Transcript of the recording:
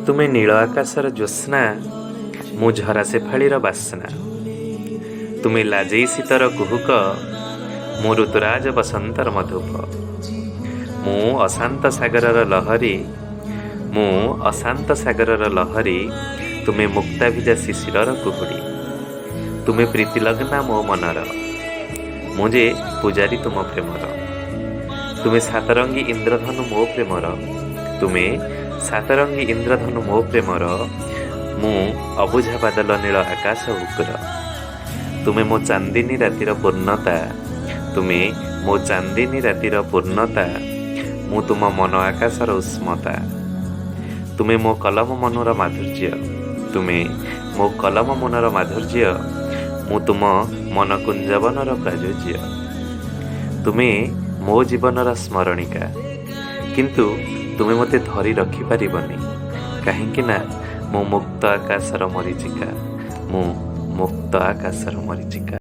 ତୁମେ ନୀଳ ଆକାଶର ଜ୍ୟୋତ୍ସ୍ନା, ମୁଁ ଝରା ଶେଫାଳିର ବାସ୍ନା। ତୁମେ ଲାଜେଇ ଶୀତର କୁହୁକ, ମୁଁ ଋତୁରାଜ ବସନ୍ତର ମଧୁପ। ମୁଁ ଅଶାନ୍ତ ସାଗରର ଲହରୀ, ମୁଁ ଅଶାନ୍ତ ସାଗରର ଲହରୀ, ତୁମେ ମୁକ୍ତାଭିଜା ଶିଶିରର କୁହୁଡ଼ି। ତୁମେ ପ୍ରୀତିଲଗ୍ନା ମୋ ମନର, ମୁଁ ଯେ ପୂଜାରୀ ତୁମ ପ୍ରେମର। ତୁମେ ସାତରଙ୍ଗୀ ଇନ୍ଦ୍ରଧନୁ ମୋ ପ୍ରେମର, ତୁମେ ସାତରଙ୍ଗୀ ଇନ୍ଦ୍ରଧନୁ ମୋ ପ୍ରେମର। ମୁଁ ଅବୁଝା ବାଦଲ ନୀଳ ଆକାଶ ଉଗ୍ର। ତୁମେ ମୋ ଚାନ୍ଦିନୀ ରାତିର ପୂର୍ଣ୍ଣତା, ତୁମେ ମୋ ଚାନ୍ଦିନୀ ରାତିର ପୂର୍ଣ୍ଣତା। ମୁଁ ତୁମ ମନ ଆକାଶର ଉଷ୍ମତା। ତୁମେ ମୋ କଲମ ମନର ମାଧୁର୍ଯ୍ୟ, ତୁମେ ମୋ କଲମ ମନର ମାଧୁର୍ଯ୍ୟ। ମୁଁ ତୁମ ମନ କୁଞ୍ଜବନର ପ୍ରାଚୁର୍ଯ୍ୟ। ତୁମେ ମୋ ଜୀବନର ସ୍ମରଣିକା, କିନ୍ତୁ ତୁମେ ମୋତେ ଧରି ରଖିପାରିବନି, କାହିଁକି ନା ମୁଁ ମୁକ୍ତ ଆକାଶର ମରିଚିକା, ମୁଁ ମୁକ୍ତ ଆକାଶର ମରିଚିକା।